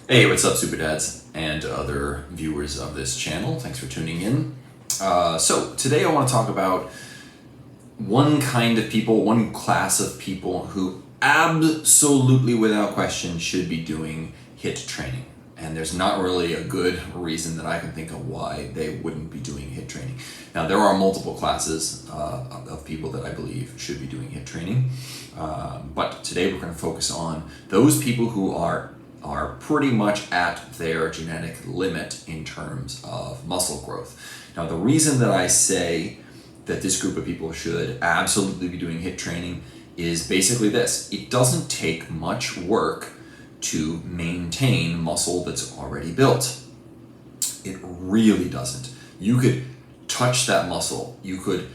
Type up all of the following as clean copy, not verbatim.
Hey, what's up, Superdads and other viewers of this channel? Thanks for tuning in. So today I want to talk about one kind of people, one class of people who absolutely, without question, should be doing HIIT training. And there's not really a good reason that I can think of why they wouldn't be doing HIIT training. Now, there are multiple classes of people that I believe should be doing HIIT training. But today we're going to focus on those people who are pretty much at their genetic limit in terms of muscle growth. Now, the reason that I say that this group of people should absolutely be doing HIIT training is basically this. It doesn't take much work to maintain muscle that's already built. It really doesn't. You could touch that muscle. You could,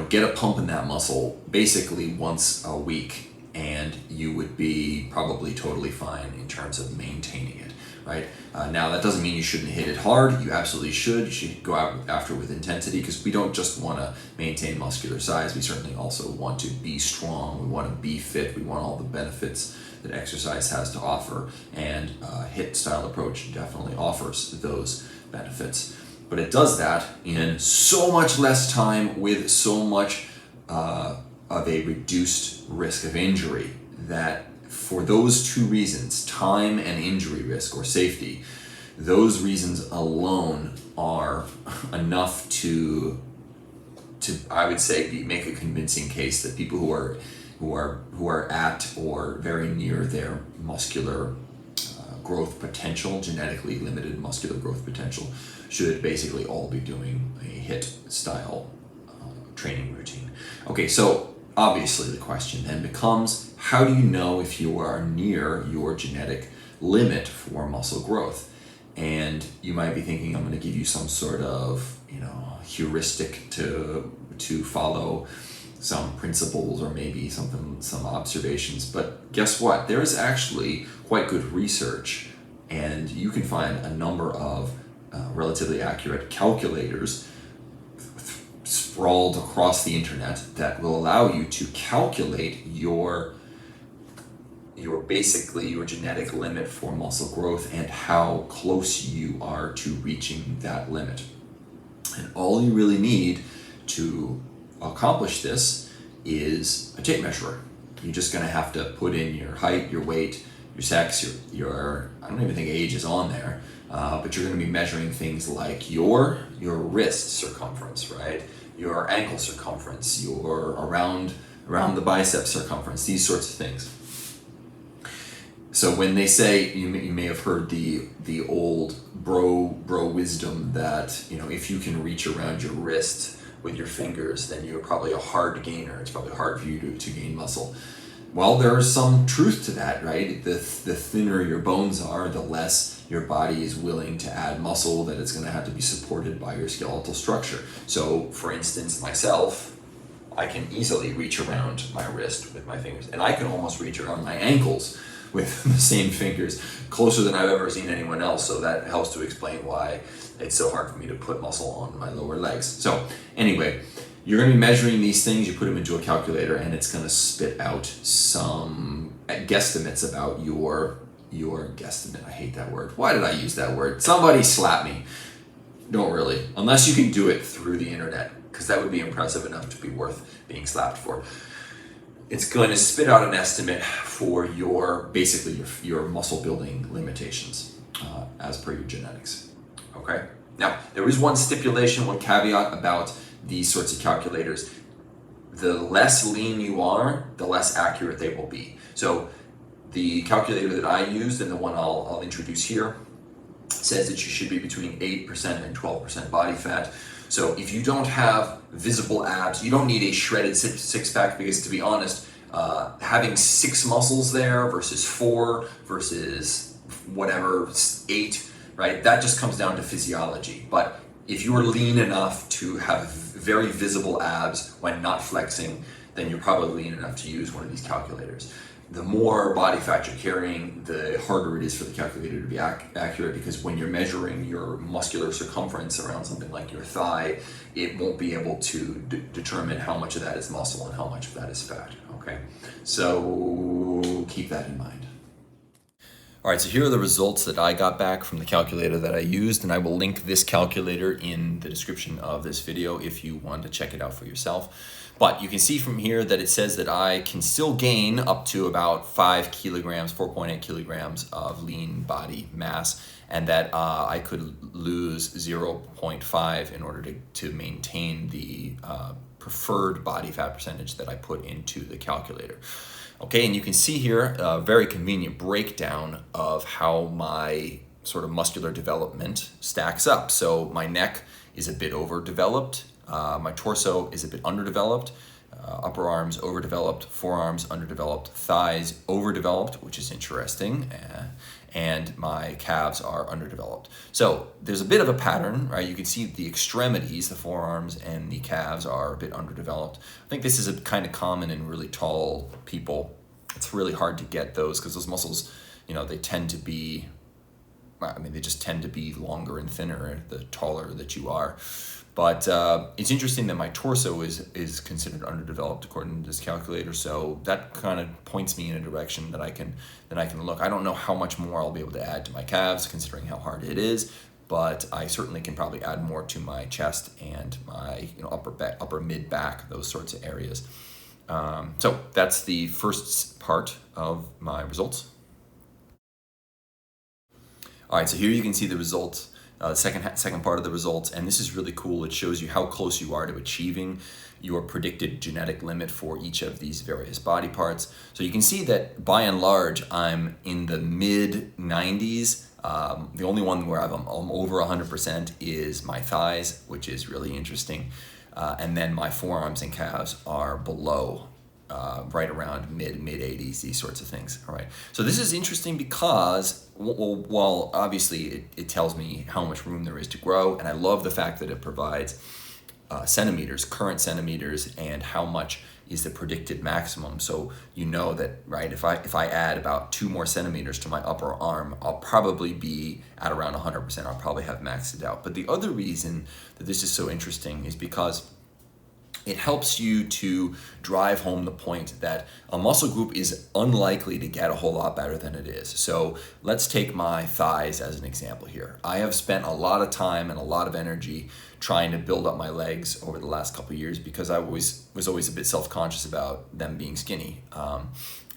get a pump in that muscle basically once a week, and you would be probably totally fine in terms of maintaining it, right? Now, that doesn't mean you shouldn't hit it hard. You absolutely should. You should go out after with intensity, because we don't just want to maintain muscular size. We certainly also want to be strong. We want to be fit. We want all the benefits that exercise has to offer, and HIIT style approach definitely offers those benefits. But it does that in so much less time with so much of a reduced risk of injury, that for those two reasons, time and injury risk or safety, those reasons alone are enough to I would say make a convincing case that people who are at or very near their muscular growth potential, genetically limited muscular growth potential, should basically all be doing a HIIT style training routine. Okay, so obviously the question then becomes, how do you know if you are near your genetic limit for muscle growth? And you might be thinking, I'm going to give you some sort of heuristic to follow, some principles or maybe some observations. But guess what? There is actually quite good research, and you can find a number of relatively accurate calculators sprawled across the internet that will allow you to calculate your genetic limit for muscle growth and how close you are to reaching that limit. And all you really need to accomplish this is a tape measure. You're just going to have to put in your height, your weight, your sex, your I don't even think age is on there, but you're going to be measuring things like your wrist circumference, right? Your ankle circumference, your around the bicep circumference, these sorts of things. So when they say, you may have heard the old bro wisdom that if you can reach around your wrist with your fingers, then you're probably a hard gainer. It's probably hard for you to gain muscle. Well, there's some truth to that, right? The thinner your bones are, the less your body is willing to add muscle that it's going to have to be supported by your skeletal structure. So, for instance, myself, I can easily reach around my wrist with my fingers, and I can almost reach around my ankles with the same fingers, closer than I've ever seen anyone else. So that helps to explain why it's so hard for me to put muscle on my lower legs. So anyway, you're going to be measuring these things. You put them into a calculator, and it's going to spit out some guesstimates about your guesstimate. I hate that word. Why did I use that word? Somebody slap me. Don't really, unless you can do it through the internet, because that would be impressive enough to be worth being slapped for. It's going to spit out an estimate for your muscle building limitations as per your genetics. Okay. Now, there is one stipulation, one caveat about these sorts of calculators. The less lean you are, the less accurate they will be. So the calculator that I used, and the one I'll introduce here, says that you should be between 8% and 12% body fat. So if you don't have visible abs, you don't need a shredded six-pack, because to be honest, having 6 muscles there versus 4 versus whatever 8, right? That just comes down to physiology. But if you're lean enough to have very visible abs when not flexing, then you're probably lean enough to use one of these calculators. The more body fat you're carrying, the harder it is for the calculator to be accurate, because when you're measuring your muscular circumference around something like your thigh, it won't be able to determine how much of that is muscle and how much of that is fat, okay? So keep that in mind. All right, so here are the results that I got back from the calculator that I used, and I will link this calculator in the description of this video if you want to check it out for yourself. But you can see from here that it says that I can still gain up to about 5 kilograms, 4.8 kilograms of lean body mass, and that I could lose 0.5 in order to maintain the preferred body fat percentage that I put into the calculator. Okay, and you can see here a very convenient breakdown of how my sort of muscular development stacks up. So my neck is a bit overdeveloped, my torso is a bit underdeveloped, upper arms overdeveloped, forearms underdeveloped, thighs overdeveloped, which is interesting, and my calves are underdeveloped. So there's a bit of a pattern, right? You can see the extremities, the forearms and the calves are a bit underdeveloped. I think this is a kind of common in really tall people. It's really hard to get those because those muscles, they tend to be, they just tend to be longer and thinner the taller that you are. But it's interesting that my torso is considered underdeveloped according to this calculator. So that kind of points me in a direction that I can look. I don't know how much more I'll be able to add to my calves, considering how hard it is. But I certainly can probably add more to my chest and my upper mid back, those sorts of areas. So that's the first part of my results. All right, so here you can see the results. Second part of the results, and this is really cool. It shows you how close you are to achieving your predicted genetic limit for each of these various body parts. So you can see that by and large, I'm in the mid 90s. The only one where I'm over 100% is my thighs, which is really interesting. And then my forearms and calves are below, right around mid 80s, these sorts of things. All right. So this is interesting because, well, obviously it tells me how much room there is to grow, and I love the fact that it provides centimeters, current centimeters, and how much is the predicted maximum. So you know that, right, if I add about 2 more centimeters to my upper arm, I'll probably be at around 100%. I'll probably have maxed it out. But the other reason that this is so interesting is because it helps you to drive home the point that a muscle group is unlikely to get a whole lot better than it is. So let's take my thighs as an example here. I have spent a lot of time and a lot of energy trying to build up my legs over the last couple of years because I was always a bit self-conscious about them being skinny.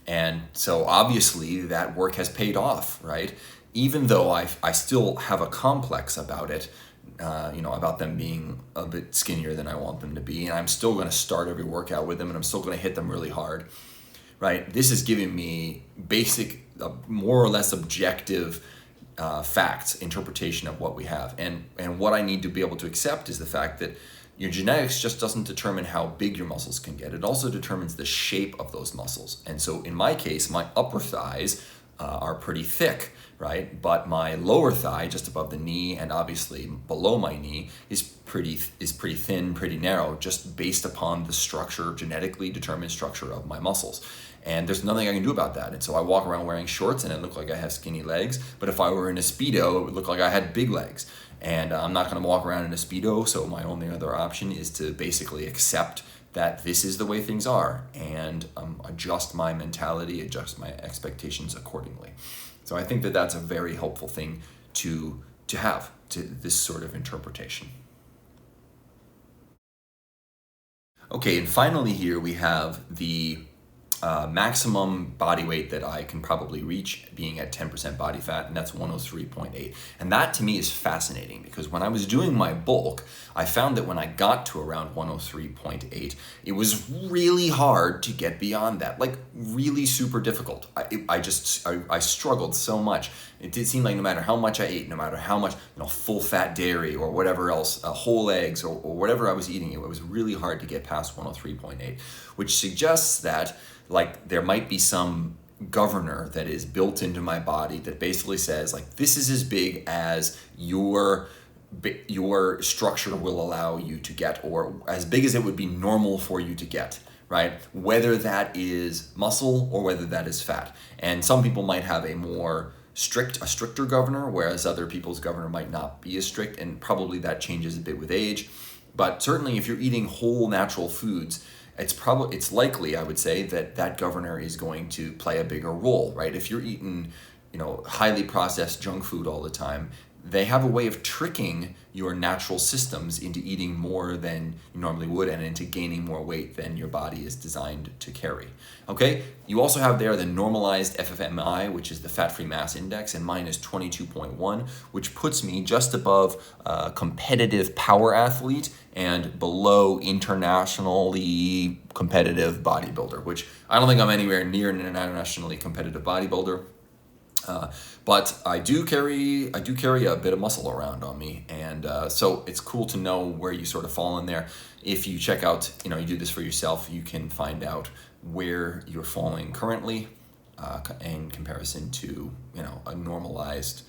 And so obviously that work has paid off, right? Even though I still have a complex about it, about them being a bit skinnier than I want them to be. And I'm still going to start every workout with them, and I'm still going to hit them really hard, right? This is giving me basic, more or less objective facts, interpretation of what we have. And what I need to be able to accept is the fact that your genetics just doesn't determine how big your muscles can get. It also determines the shape of those muscles. And so in my case, my upper thighs are pretty thick, right? But my lower thigh, just above the knee and obviously below my knee, is pretty thin, pretty narrow, just based upon the structure, genetically determined structure of my muscles. And there's nothing I can do about that. And so I walk around wearing shorts and it look like I have skinny legs. But if I were in a Speedo, it would look like I had big legs. And I'm not going to walk around in a Speedo, so my only other option is to basically accept that this is the way things are and adjust my mentality, adjust my expectations accordingly. So I think that that's a very helpful thing to have, to this sort of interpretation. Okay, and finally here we have the maximum body weight that I can probably reach being at 10% body fat, and that's 103.8. And that to me is fascinating because when I was doing my bulk, I found that when I got to around 103.8, it was really hard to get beyond that, like really super difficult. I struggled so much. It did seem like no matter how much I ate, no matter how much full fat dairy or whatever else, whole eggs or whatever I was eating, it was really hard to get past 103.8, which suggests that there might be some governor that is built into my body that basically says this is as big as your structure will allow you to get, or as big as it would be normal for you to get, right? Whether that is muscle or whether that is fat. And some people might have a stricter governor, whereas other people's governor might not be as strict, and probably that changes a bit with age. But certainly if you're eating whole natural foods, it's likely, I would say, that governor is going to play a bigger role, right? If you're eating highly processed junk food all the time, they have a way of tricking your natural systems into eating more than you normally would and into gaining more weight than your body is designed to carry. Okay, you also have there the normalized FFMI, which is the fat-free mass index, and mine is 22.1, which puts me just above competitive power athlete and below internationally competitive bodybuilder, which I don't think I'm anywhere near an internationally competitive bodybuilder. But I do carry a bit of muscle around on me, and so it's cool to know where you sort of fall in there. If you check out, you do this for yourself, you can find out where you're falling currently in comparison to a normalized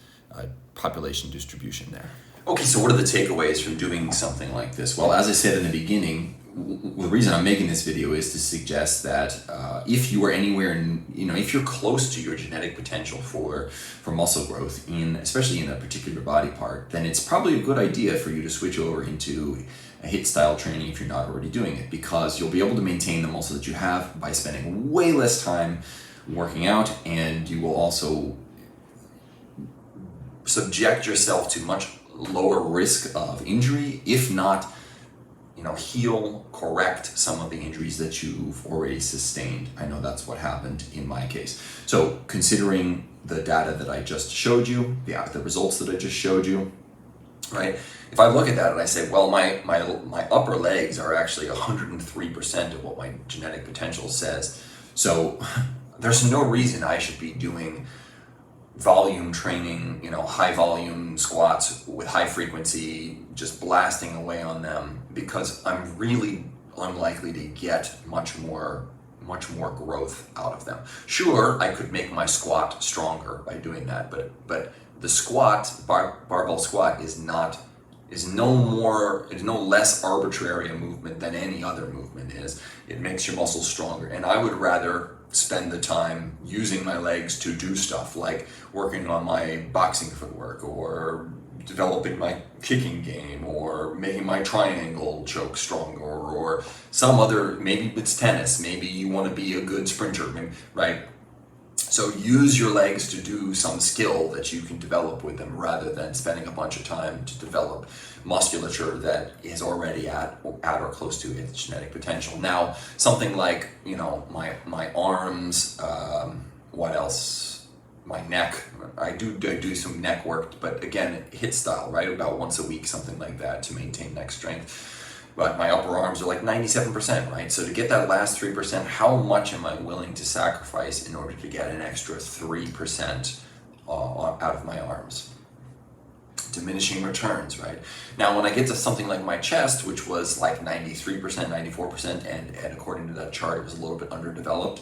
population distribution there. Okay, so what are the takeaways from doing something like this? Well, as I said in the beginning, the reason I'm making this video is to suggest that if you are anywhere if you're close to your genetic potential for muscle growth, especially in a particular body part, then it's probably a good idea for you to switch over into a HIIT style training if you're not already doing it, because you'll be able to maintain the muscle that you have by spending way less time working out, and you will also subject yourself to much lower risk of injury, if not heal, correct some of the injuries that you've already sustained. I know that's what happened in my case. So considering the data that I just showed you, the results that I just showed you, right? If I look at that and I say, well, my upper legs are actually 103% of what my genetic potential says. So there's no reason I should be doing volume training, high volume squats with high frequency, just blasting away on them, because I'm really unlikely to get much more growth out of them. Sure, I could make my squat stronger by doing that, but the squat, barbell squat, is no less arbitrary a movement than any other movement is. It makes your muscles stronger, and I would rather spend the time using my legs to do stuff like working on my boxing footwork, or developing my kicking game, or making my triangle choke stronger, or some other, maybe it's tennis, maybe you want to be a good sprinter, right? So use your legs to do some skill that you can develop with them, rather than spending a bunch of time to develop musculature that is already at or close to its genetic potential. Now, something like, my arms, what else? My neck, I do some neck work, but again, HIIT style, right? About once a week, something like that, to maintain neck strength. But my upper arms are like 97%, right? So to get that last 3%, how much am I willing to sacrifice in order to get an extra 3% out of my arms? Diminishing returns, right? Now, when I get to something like my chest, which was like 93%, 94%, and according to that chart, it was a little bit underdeveloped.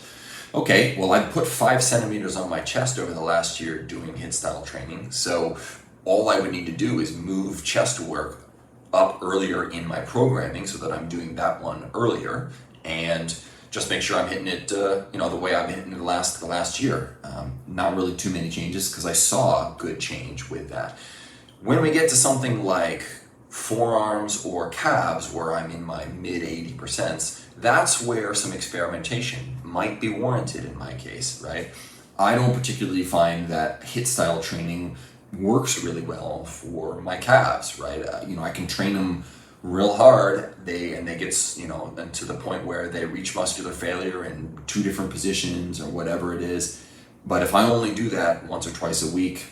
Okay, well, I put 5 centimeters on my chest over the last year doing HIIT style training. So all I would need to do is move chest work up earlier in my programming, so that I'm doing that one earlier, and just make sure I'm hitting it, the way I've been hitting it the last year. Not really too many changes, because I saw good change with that. When we get to something like forearms or calves, where I'm in my mid 80%, that's where some experimentation might be warranted in my case, right? I don't particularly find that HIIT style training works really well for my calves, right? I can train them real hard, they get, and to the point where they reach muscular failure in 2 different positions or whatever it is. But if I only do that once or twice a week,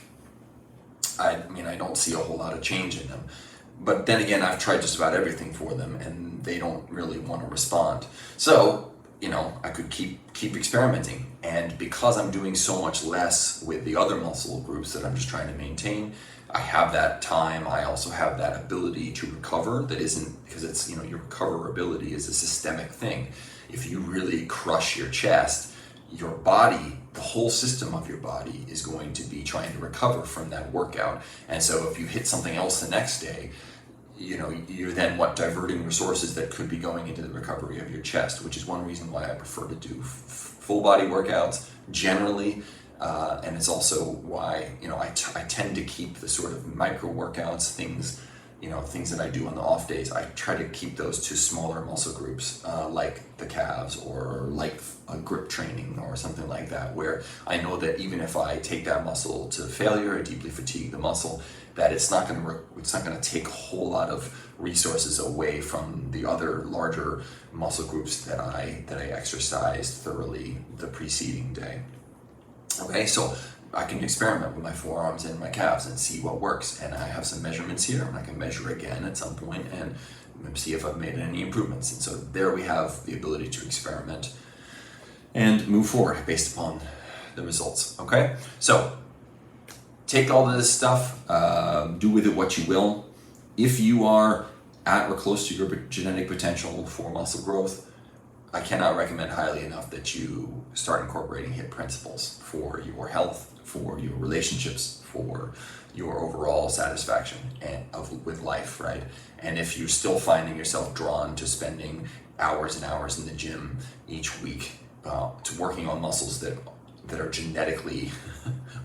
I don't see a whole lot of change in them. But then again, I've tried just about everything for them, and they don't really want to respond. So, I could keep experimenting. And because I'm doing so much less with the other muscle groups that I'm just trying to maintain, I have that time. I also have that ability to recover. That isn't, because it's, your recoverability is a systemic thing. If you really crush your chest, your body, the whole system of your body, is going to be trying to recover from that workout. And so if you hit something else the next day, you're then diverting resources that could be going into the recovery of your chest, which is one reason why I prefer to do full body workouts generally. And it's also why, I tend to keep the sort of micro workouts, things, things that I do on the off days, I try to keep those to smaller muscle groups, like the calves or like a grip training or something like that, where I know that even if I take that muscle to failure, I deeply fatigue the muscle, that it's not going to take a whole lot of resources away from the other larger muscle groups that I exercised thoroughly the preceding day. Okay, so I can experiment with my forearms and my calves and see what works. And I have some measurements here, and I can measure again at some point and see if I've made any improvements. And so there we have the ability to experiment and move forward based upon the results. Okay, so take all of this stuff, do with it what you will. If you are at or close to your genetic potential for muscle growth, I cannot recommend highly enough that you start incorporating HIIT principles for your health, for your relationships, for your overall satisfaction with life, right? And if you're still finding yourself drawn to spending hours and hours in the gym each week, to working on muscles that are genetically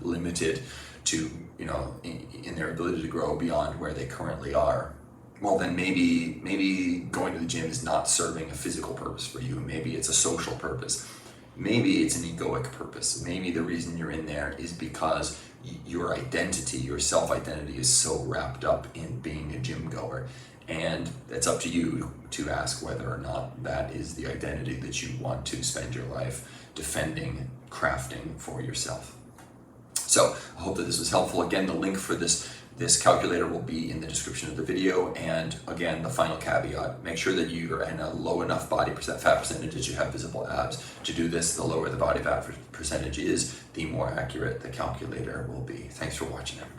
limited to, in their ability to grow beyond where they currently are, well, then maybe going to the gym is not serving a physical purpose for you. Maybe it's a social purpose. Maybe it's an egoic purpose. Maybe the reason you're in there is because your identity, your self-identity is so wrapped up in being a gym goer. And it's up to you to ask whether or not that is the identity that you want to spend your life defending, crafting for yourself. So I hope that this was helpful. Again, the link for this calculator will be in the description of the video. And again, the final caveat, make sure that you're in a low enough body fat percentage that you have visible abs. To do this, the lower the body fat percentage is, the more accurate the calculator will be. Thanks for watching, everybody.